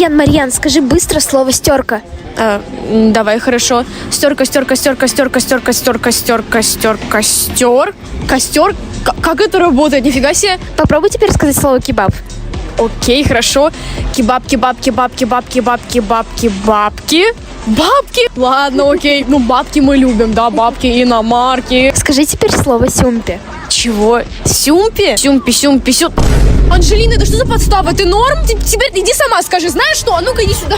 Марьян, скажи быстро слово «стерка». Давай, хорошо. Стерка, стерка, стерка, стерка, стерка, стерка, стерка, стерка, стер. Костер? Как это работает? Нифига себе. Попробуй теперь сказать слово «кебаб». Окей, хорошо. Кебаб, кебаб, кебаб, кебаб, кебаб, кебаб, кебабки. Бабки? Ладно, окей. Ну, бабки мы любим, да, бабки, иномарки. Скажи теперь слово «сюмпи». Чего? Сюмпи? Сюмпи, сюмпи, Анжелина, это что за подстава? Ты норм? Теперь иди сама скажи. Знаешь что? А ну-ка иди сюда.